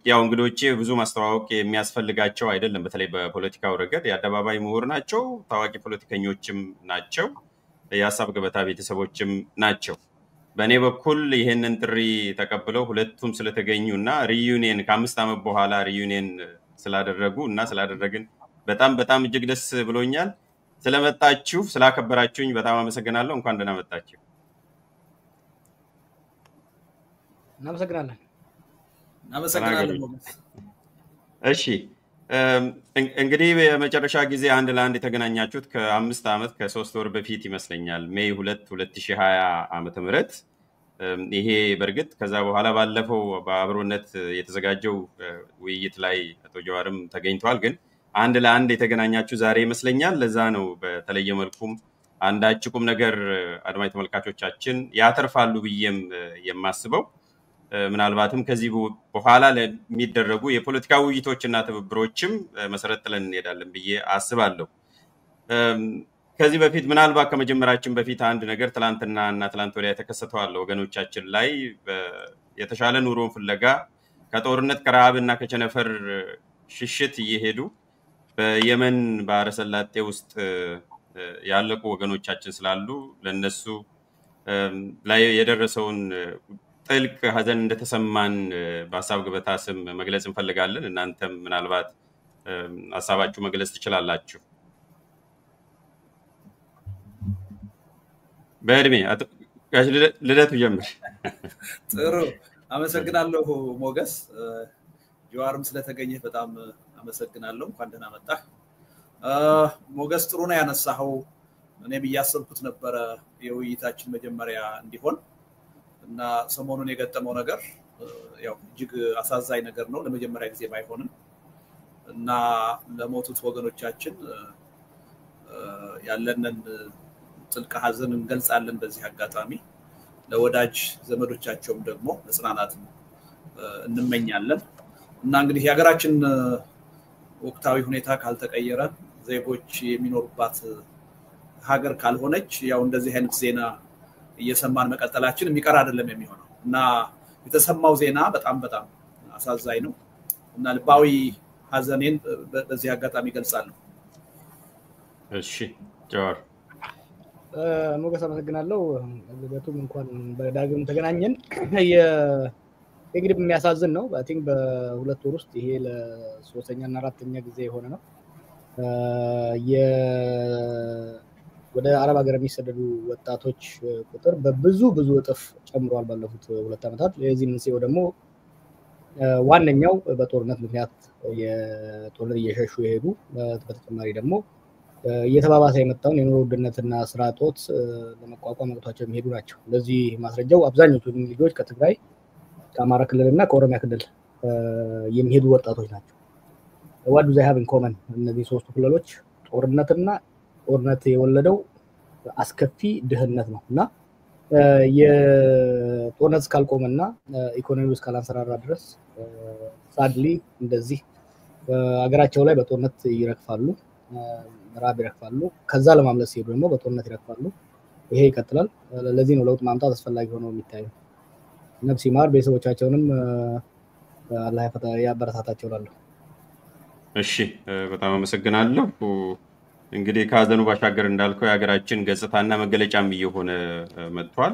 ያው እንግዶቼ ብዙ ማስተዋወቅ የሚያስፈልጋቸው አይደለም በተለይ በፖለቲካው ረገድ የአደባባይ ምሁር ናቸው ታዋቂ ፖለቲከኞችም ናቸው የሐሳብ ገበታ ቤተሰቦችም ናቸው በእኔ በኩል ይሄንን ጥሪ ተቀብለው ሁለቱም ስለተገኙና ሪዩኒየን ከ5 ዓመት በኋላ ሪዩኒየን ስላደረጉና ስላደረግን በጣም እጅግ ደስ ብሎኛል ስለመጣችሁ ስላከበራችሁኝ በጣም አመሰግናለሁ እንኳን ደህና መጣችሁ እናመሰግናለን እሺ እንግዲህ በመጨረሻ ጊዜ አንድ ለአንድ የተገናኛችሁት ከ5 ዓመት ከ3 ወር በፊት ይመስለኛል ሜይ 2 2020 ዓመተ ምህረት ይሄ በርግጥ ከዛ በኋላ ባለፈው በአብሮነት የተዘጋጀው ውይይት ላይ አቶ ጀዋርም ተገኝቷል ግን አንድ ለአንድ የተገናኛችሁ ዛሬ ይመስለኛል ለዛ ነው በተለየ መልኩም አንዳችሁም ነገር አድማጭ ተመልካቾቻችን ያተርፋሉ ብዬም የማስበው ምናልባትም ከዚህ በኋላ ለሚደረጉ የፖለቲካ ውይይቶችና ተብብሮችም መሰረት ጥለን እንሄዳለን ብዬ አስባለሁ ከዚህ በፊት ምናልባት ከመጀመራችን በፊት አንድ ነገር ትላንትና ትላንት ወዲያ ተከሰተዋል ወገኖቻችን ላይ የተሻለ ኑሮን ፍለጋ ከጦርነት ከረሃብና ከቸነፈር ሽሽት እየሄዱ በየመን ባህረ ሰላጤ ውስጥ ያለቁ ወገኖቻችን ስላሉ ለነሱ ላይ የደረሰውን ጥልቅ ሀዘን እንደተሰማን በሐሳብ ገበታ ስም መግለጽ እንፈልጋለን እናንተም ምናልባት ሐሳባችሁ መግለጽ ትችላላችሁ በእድሜ ጋሽ ልደቱ ጀምር ጥሩ አመሰግናለሁ ሞገስ ጀዋርም ስለተገኘ በጣም አመሰግናለሁ እንኳን ደህና መጣህ ሞገስ ጥሩ ነው ያነሳው እኔ በያሰብኩት ነበር የውይይታችን መጀመሪያ እንዲሆን እና ሰሞኑን የገጠመው ነገር ያው እጅግ አሳዛኝ ነገር ነው ለመጀመሪያ ጊዜ ባይሆንም እና ለሞቱት ወገኖቻችን ያለንን ጥልቅ ሀዘን እንገልጻለን በዚህ አጋጣሚ ለወዳጅ ዘመዶቻቸውም ደግሞ መጽናናት እንመኛለን እና እንግዲህ የሀገራችን ወቅታዊ ሁኔታ ካልተቀየረ ዜጎች የሚኖሩባት ሀገር ካልሆነች ያው እንደዚህ አይነት ዜና እየሰማን መቀጠላችን የሚቀር አይደለም የሚሆነው እና የተሰማው ዜና በጣም አሳዛኝ ነው እና ልባዊ ሀዘኔን በዚህ አጋጣሚ ገልጻለሁ እሺ ጀዋር ሞገስ አመሰግናለሁ ልደቱም እንኳን በዳግም ተገናኘን እንግዲህ የሚያሳዝን ነው አይ ቲንክ በሁለት ወር ውስጥ ይሄ ለሶስተኛ እና አራተኛ ጊዜ የሆነ ነው ወደ አረብ ሀገር የሚሰደዱ ወጣቶች ቁጥር በብዙ እጥፍ ጨምሯል ባለፉት 2 ዓመታት ለዚህ መንስኤው ደግሞ ዋነኛው በጦርነት ምክንያት የጦርነት እየሸሹ ይሄዱ በተጨማሪ ደግሞ እየተባባሰ የመጣውን የኑሮ ውድነትና ስራ ጦት ለመቋቋም ወጥቷቸው የሚሄዱ ናቸው ለዚህ ማስረጃው አብዛኞቹ ልጆች ከትግራይ ከአማራ ክልልና ከኦሮሚያ ክልል የሚሄዱ ወጣቶች ናቸው what do they have in common እነዚህ ሶስቱ ክልሎች ጦርነት የወለደው አስከፊ ድህነት ነውና የጦርነት ካልቆመና ኢኮኖሚው እስካላንሰራራ ድረስ ሳድሊ እንደዚህ አገራቸው ላይ በጦርነት ይረክፋሉ ራብ ይረክፋሉ ከዛ ለማምለስ ሲሄዱ ደግሞ በጦርነት ይረክፋሉ ይሄ ይቀጥላል ለዚህ ነው ለውጥ ማምጣት አስፈላጊ ሆኖ የሚታየው ነፍስ ይማር ቤተሰቦቻቸውንም አላህ ያበረታታቸው ላለው እሺ በጣም አመሰግናለሁ እንግዲህ ካዘኑ ባሻገር እንዳልከው የሀገራችን ገጽታና መገለጫም እየሆነ መጥቷል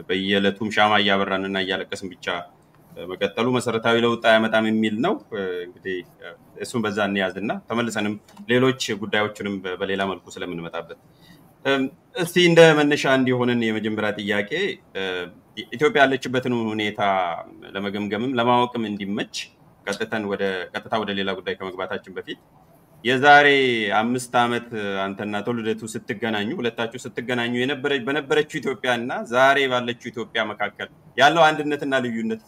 በየለቱም ሻማ ያበራንና ያለቀስን ብቻ መቀጠሉ መሰረታዊ ለውጥ ያመጣም የሚል ነው እንግዲህ እሱን በዛ እንያዝና ተመልሰንም ሌሎች ጉዳዮችንም በሌላ መልኩ ስለምንመጣበት እስቲ እንደ መነሻ እንዲሆነን የመጀመሪያ ጥያቄ ኢትዮጵያ ያለችበትን ሁኔታ ለመገምገምም ለማወቅም እንዲመች ቀጥታ ወደ ሌላ ጉዳይ ከመግባታችን በፊት የዛሬ 5 ዓመት አንተና ተወልደቱ ስትገናኙ ሁለታችሁ ስትገናኙ በነበረችው ኢትዮጵያና ዛሬ ባለችው ኢትዮጵያ መካከል ያለው አንድነትና ልዩነት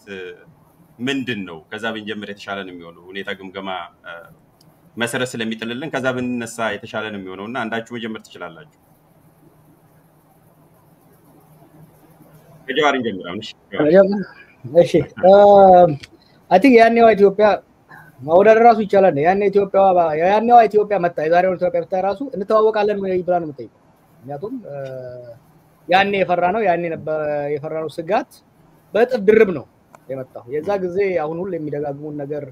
ምንድነው ከዛ ብንጀምር የተሻለ ነው የሚሆነው ሁኔታ ግምገማ መሰረት ስለሚጥልልን ከዛ ብንነሳ የተሻለ ነው የሚሆነውና አንዳችሁ መጀመር ትችላላችሁ ከጀዋር እንጀምራለን እሺ አይ ቲንክ ያኔው ኢትዮጵያ ማውደር ራሱ ይቻላል ያኔው ኢትዮጵያ መጣ የዛሬው ኢትዮጵያ መጣ ራሱ እንተዋወቃለን ወይ ብላ ነው የምትጠይቀው ምክንያቱም ያኔ የፈራነው ስጋት በጥፍ ድርብ ነው የመጣው የዛ ጊዜ አሁን ሁሉ የሚደጋግሙን ነገር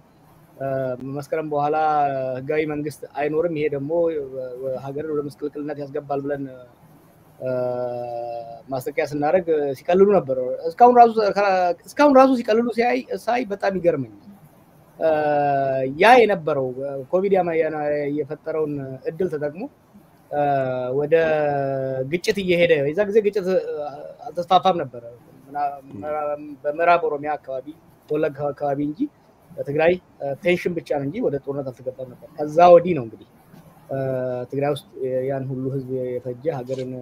መስከረም በኋላ ህጋዊ መንግስት አይኖርም ይሄ ደግሞ ሀገርን ወደ መስቀልቅልነት ያስገባል ብለን ማስተካከያ ስናደርግ ሲቀልሉ ነበር እስካሁን ራሱ ሲቀልሉ ሳይ በጣም ይገርመኛል ያ የነበረው ኮቪድ የፈጠረውን እድል ተጠቅሞ ወደ ግጭት እየሄደ የዛ ጊዜ ግጭት አልተስፋፋም ነበር በምዕራብ ኦሮሚያ አካባቢ ወለጋ አካባቢ እንጂ በትግራይ ቴንሽን ብቻ ነው እንጂ ወደ ጦርነት አልተገባም ነበር ከዛ ወዲህ ነው እንግዲህ ትግራይ ውስጥ ያን ሁሉ ህዝብ የፈጀ ሀገርን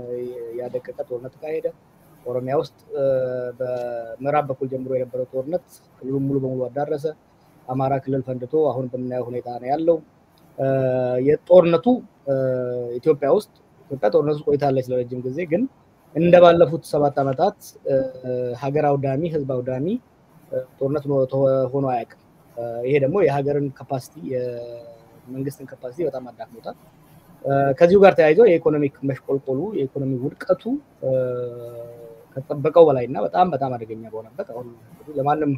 ያደቀቀ ጦርነት ካሄደ ኦሮሚያ ውስጥ በምዕራብ በኩል ጀምሮ የነበረው ጦርነት ክልሉን ሙሉ በሙሉ አዳረሰ አማራ ክልል ፈንድቶ አሁን በምናየው ሁኔታ ነው ያለው የጦርነቱ ኢትዮጵያ ጦርነቱ ቆይታለች ለረጅም ጊዜ ግን እንደባለፉት 7 አመታት ሀገር አውዳሚ ህዝብ አውዳሚ ጦርነት ሆኖ አያውቅም ይሄ ደግሞ የሀገርን ካፓሲቲ የመንግስትን ካፓሲቲ በጣም አዳክሞታል ከዚሁ ጋር ተያይዞ የኢኮኖሚክ መሽቆልቆሉ የኢኮኖሚ ውድቀቱ ከተጠበቀው በላይና በጣም አደገኛ ሆነበት አሁን ለማንም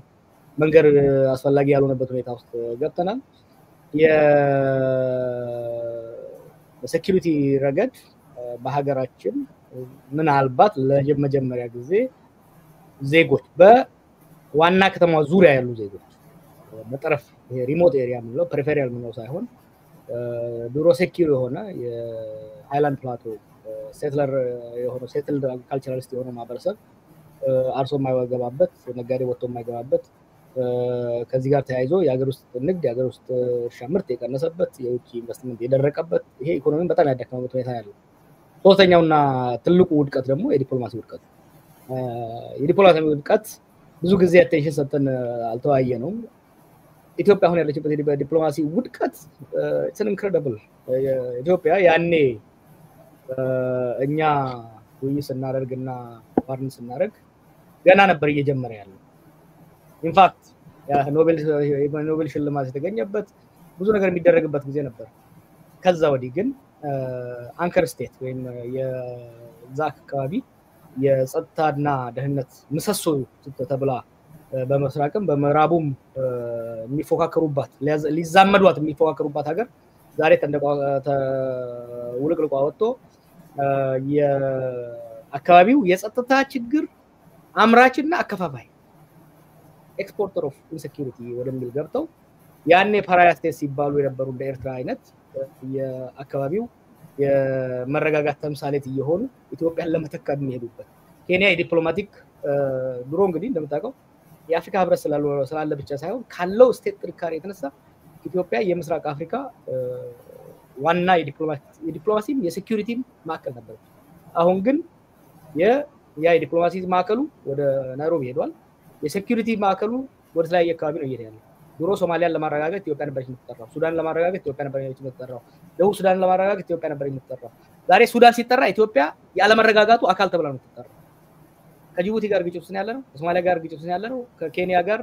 መንገር አስፈላጊ ያልሆነበት ሁኔታ ውስጥ ገብተናል የሴኩሪቲ ረገድ በሀገራችን ምናልባት ለመጀመሪያ ጊዜ ዜጎች በዋና ከተማ ዙሪያ ያሉ ዜጎች በጠረፍ ሪሞት ኤሪያ ምንለው ፐሪፌሪያል ምንለው ሳይሆን ዱሮ ሴኩር የሆነ የሃይላንድ ፕላቶ ሴትለር የሆነ ሴትልድ ካልቸራሊስት የሆነ ማህበረሰብ አርሶ የማይገባበት ነጋዴ ወጥቶ የማይገባበት ከዚህ ጋር ተያይዞ የሀገር ውስጥ ንግድ የሀገር ውስጥ እርሻ ምርት የቀነሰበት የውጭ ኢንቨስትመንት የደረቀበት ይሄ ኢኮኖሚን በጣም ያዳከመበት ሁኔታ ያለው ሶስተኛውና ትልቁ ውድቀት ደግሞ የዲፕሎማሲ ውድቀት የዲፕሎማሲ ውድቀት ብዙ ጊዜ አቴንሽን ሰጥተን አልተወያየ ነው ኢትዮጵያ አሁን ያለችበት የዲፕሎማሲ ውድቀት it's incredible ኢትዮጵያ ያኔ እኛ ውይይት ስናደርግና ፓርትን ስናደርግ ገና ነበር እየጀመረ ያለው ኢንፋክት ኖቤል ሽልማት የተገኘበት ብዙ ነገር የሚደረግበት ጊዜ ነበር ከዛ ወዲህ ግን አንከር ስቴት ወይም የዛክ አካባቢ የጸጥታና ደህንነት ምሰሶ ተብላ በመስራቅም በመራቡም የሚፎካከሩባት ሊዛመዷት የሚፎካከሩባት ሀገር ዛሬ ውልቅልቋ ወጥቶ የአካባቢው የጸጥታ ችግር አምራችና አከፋፋይ ኤክስፖርተር ኦፍ ኢንሴኩሪቲ ወደሚል ገብተው ያኔ ፓራያ ስቴት ሲባሉ የነበሩ እንደ ኤርትራ አይነት የአካባቢው የመረጋጋት ተምሳሌት እየሆኑ ኢትዮጵያን ለመተካት የሚሄዱበት ኬንያ የዲፕሎማቲክ ድሮ እንግዲህ እንደምታውቀው የአፍሪካ ህብረት ስላለ ብቻ ሳይሆን ካለው ስቴት ጥንካሬ የተነሳ ኢትዮጵያ የምስራቅ አፍሪካ ዋና የዲፕሎማሲም የሴኩሪቲም ማዕከል ነበር አሁን ግን የዲፕሎማሲ ማዕከሉ ወደ ናይሮቢ ሄዷል የሴኩሪቲ ማዕከሉ ወደ ላይ አካባቢ ነው እየሄደ ያለው ድሮ ሶማሊያን ለማረጋጋት ኢትዮጵያ ነበር የምትጠራው ሱዳን ለማረጋጋት ኢትዮጵያ ነበር የምትጠራው ደቡብ ሱዳን ለማረጋጋት ኢትዮጵያ ነበር የምትጠራው ዛሬ ሱዳን ሲጠራ ኢትዮጵያ ያለ መረጋጋቱ አካል ተብላ ነው የምትጠራው ከጅቡቲ ጋር ግጭት ነው ያለው ከሶማሊያ ጋር ግጭት ነው ያለው ከኬንያ ጋር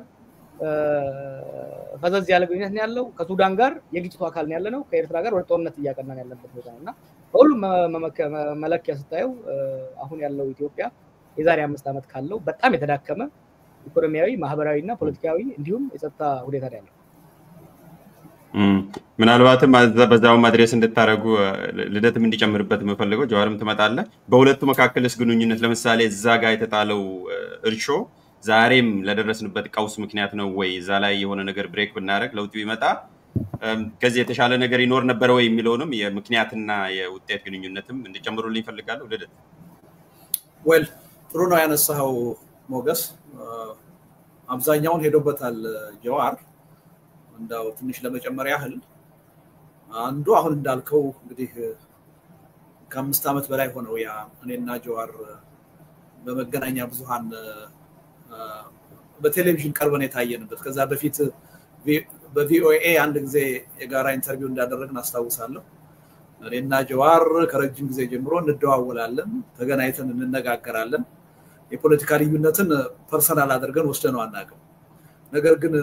ፈዘዝ ያለ ግጭት ነው ያለው ከሱዳን ጋር የግጭቱ አካል ነው ያለው ከኤርትራ ጋር ወደ ጦርነት እያቀናን ያለበት ቦታ ነውና ሁሉም መለኪያ ስታየው አሁን ያለው ኢትዮጵያ የዛሬ 5 አመት ካለው በጣም የተዳከመ ኢኮኖሚያዊ ማህበራዊና ፖለቲካዊ እንዲሁም የጸጥታ ሁኔታ ያለው ምናልባትም በዛው ማድረስ እንድታረጉ ልደትም እንዲጨምርበት መፈልገው ጀዋርም ትመጣለ በሁለቱ መካከልስ ግንኙነት ለምሳሌ እዛ ጋር የተጣለው እርሾ ዛሬም ለደረስንበት ቀውስ ምክንያት ነው ወይ እዛ ላይ የሆነ ነገር ብሬክ ብናረግ ለውጡ ይመጣ ከዚህ የተሻለ ነገር ይኖር ነበር ወይ የሚለውንም የምክንያትና የውጤት ግንኙነትም እንዲጨምሩልኝ ፈልጋለሁ ልደት ዌል ጥሩ ነው ያነሳው ሞገስ አብዛኛውን ሄዶበታል ጀዋር እንዳው ትንሽ ለመጨመር ያህል አንዱ አሁን እንዳልከው እንግዲህ ከ5 አመት በላይ ሆነው ያ እኔና ጀዋር በመገናኛ ብዙሃን በቴሌቪዥን ቀርበን የታየንበት ከዛ በፊት በቪኦኤ አንድ ጊዜ የጋራ ኢንተርቪው እንዳደረግን አስታውሳለሁ እኔና ጀዋር ከረጅም ጊዜ ጀምሮ እንደዋወላለን ተገናኝተን እንነጋገራለን የፖለቲካ ልዩነትን ፐርሰናል አድርገን ወስደነው አናውቅም ነገር ግን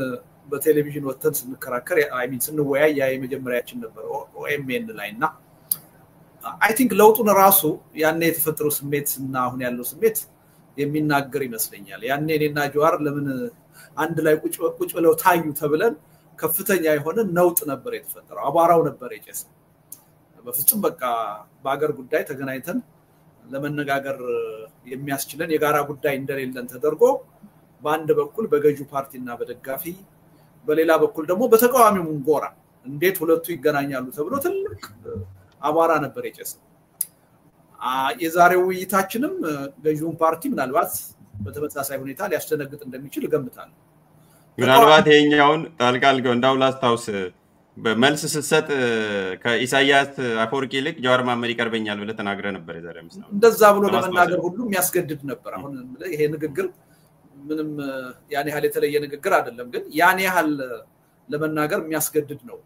በቴሌቪዥን ወጥተን ስንከራከር ስንወያይ ያ የመጀመሪያችን ነበር ኦኤምኤን ላይና አይ ቲንክ ለውጡን ራሱ ያኔ የተፈጠረው ስሜት እና አሁን ያለው ስሜት የሚናገር ይመስለኛል ያኔ እኔና ጀዋር ለምን አንድ ላይ ቁጭ ብለው ታዩ ተብለን ከፍተኛ የሆነ ነውጥ ነበር የተፈጠረው አቧራው ነበር የጨሰው በፍጹም በቃ በአገር ጉዳይ ተገናኝተን ለመነጋገር የሚያስችለን የጋራ ጉዳይ እንደሌለን ተደርጎ በአንድ በኩል በገዢው ፓርቲና በደጋፊ በሌላ በኩል ደግሞ በተቃዋሚው ጎራ እንዴት ሁለቱ ይገናኛሉ ተብሎ ትልቅ አቧራ ነበር የጨሰው የዛሬው ውይይታችንም ገዢውን ፓርቲ ምናልባት በተመሳሳይ ሁኔታ ሊያስደነግጥ እንደሚችል እገምታለሁ ምናልባት ይሄኛውን ጣልቃልገው እንዳው ላስታውስ በመልስ ስትሰጥ ከኢሳያስ አፈወርቂ ይልቅ ጀዋር መሐመድ ይቀርበኛል ብለህ ተናግረህ ነበር የዛሬ አምስት ዓመት እንደዛ ብሎ ለመናገር ሁሉ የሚያስገድድ ነበር አሁን ይሄ ንግግር ምንም ያን ያህል የተለየ ንግግር አይደለም ግን ያን ያህል ለመናገር የሚያስገድድ ነው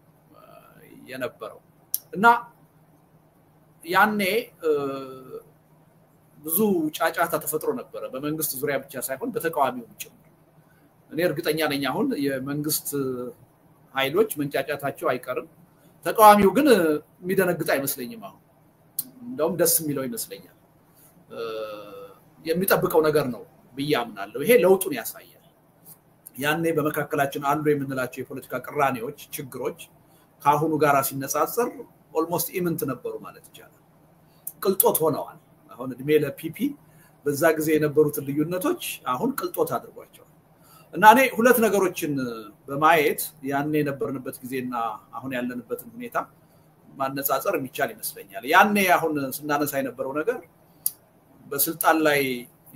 የነበረው እና ያኔ ብዙ ጫጫታ ተፈጥሮ ነበር በመንግስት ዙሪያ ብቻ ሳይሆን በተቃዋሚው ጭምር እኔ እርግጠኛ ነኝ አሁን የመንግስት ኃይሎች መንጫጫታቸው አይቀርም ተቃዋሚው ግን የሚደነግጥ አይመስለኝም አሁን እንደውም ደስ የሚለው ይመስለኛል የሚጠብቀው ነገር ነው ብያምናለሁ ይሄ ለውጡን ያሳያል ያኔ በመካከላችን አሉ የምንላቸው የፖለቲካ ቅራኔዎች ችግሮች ካሁኑ ጋራ ሲነጻጸር ኦልሞስት ኢምንት ነበሩ ማለት ይቻላል ቅልጦት ሆነዋል አሁን እድሜ ለፒፒ በዛ ጊዜ የነበሩት ልዩነቶች አሁን ቅልጦት አድርጓቸዋል እና እኔ ሁለት ነገሮችን በማየት ያኔ የነበርንበት ጊዜና አሁን ያለንበትን ሁኔታ ማነጻጸር የሚቻል ይመስለኛል ያኔ አሁን ስናነሳ የነበረው ነገር በስልጣን ላይ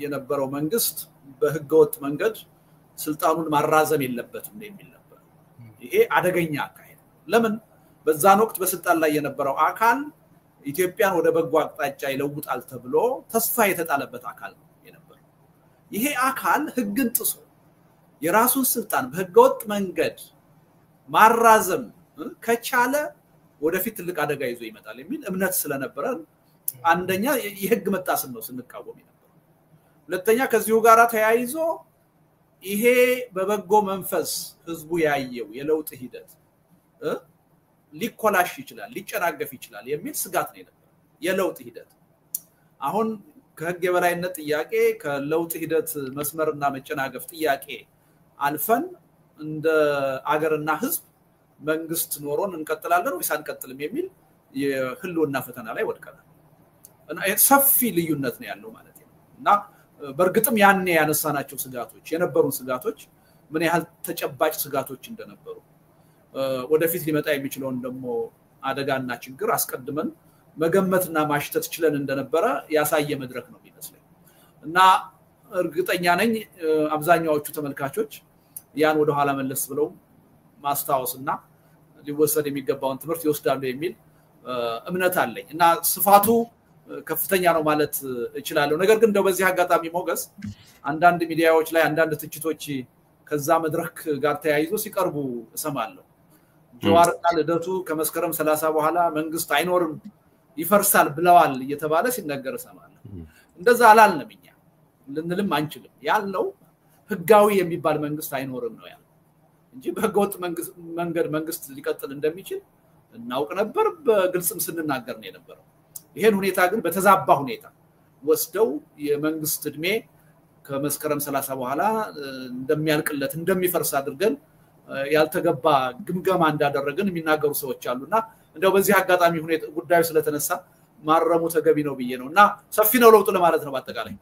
የነበረው መንግስት በህገወጥ መንገድ ስልጣኑን ማራዘም የለበትም የሚል ነበር ይሄ አደገኛ አካሄድ ለምን በዛን ወቅት በስልጣን ላይ የነበረው አካል ኢትዮጵያን ወደ በጎ አቅጣጫ ይለውጣል ተብሎ ተስፋ የተጣለበት አካል ነው የነበረው ይሄ አካል ህግን ጥሶ የራሱን ስልጣን በህገወጥ መንገድ ማራዘም ከቻለ ወደፊት ትልቅ አደጋ ይዞ ይመጣል የሚል እምነት ስለነበረ አንደኛ የህግ መጣስን ነው ስንቃወም ነበር ሁለተኛ ከዚሁ ጋራ ተያይዞ ይሄ በበጎ መንፈስ ህዝቡ ያየው የለውጥ ሂደት ሊኮላሽ ይችላል ሊጨናገፍ ይችላል የሚል ስጋት ነው የነበረው የለውጥ ሂደት አሁን ከህግ የበላይነት ጥያቄ ከለውጥ ሂደት መስመርና መጨናገፍ ጥያቄ አልፈን እንደ አገርና ህዝብ መንግስት ኖሮን እንቀጥላለን ወይስ አንቀጥልም የሚል የህልውና ፈተና ላይ ወድቀናል እና ሰፊ ልዩነት ነው ያለው ማለት ነው እና በርግጥም ያኔ ያነሳናቸው ስጋቶች የነበሩ ስጋቶች ምን ያህል ተጨባጭ ስጋቶች እንደነበሩ ወደፊት ሊመጣ የሚችለውን ደግሞ አደጋና ችግር አስቀድመን መገመትና ማሽተት ችለን እንደነበረ ያሳየ መድረክ ነው የሚመስለው እና እርግጠኛ ነኝ አብዛኛዎቹ ተመልካቾች ያን ወደ ኋላ መለስ ብለው ማስታወስና ሊወሰድ የሚገባውን ትምህርት ይወስዳሉ የሚል እምነት አለኝ እና ስፋቱ ከፍተኛ ነው ማለት እችላለሁ ነገር ግን እንደው በዚህ አጋጣሚ ሞገስ አንዳንድ ሚዲያዎች ላይ አንዳንድ ትችቶች ከዛ መድረክ ጋር ተያይዞ ሲቀርቡ እሰማለሁ ጀዋርና ልደቱ ከመስከረም 30 በኋላ መንግስት አይኖርም ይፈርሳል ብለዋል እየተባለ ሲነገር እሰማለሁ እንደዛ አላልንም እኛ ልንልም አንችልም ያለው ህጋዊ የሚባል መንግስት አይኖርም ነው ያለው እንጂ በህገወጥ መንገድ መንግስት ሊቀጥል እንደሚችል እናውቅ ነበር በግልጽም ስንናገር ነው የነበረው ይሄን ሁኔታ ግን በተዛባ ሁኔታ ወስደው የመንግስት እድሜ ከመስከረም 30 በኋላ እንደሚያልቅለት እንደሚፈርስ አድርገን ያልተገባ ግምገማ እንዳደረግን የሚናገሩ ሰዎች አሉና እንደው በዚህ አጋጣሚ ሁኔታ ጉዳዩ ስለተነሳ ማረሙ ተገቢ ነው ብዬ ነውና ሰፊ ነው ለውጥ ለማለት ነው በአጠቃላይ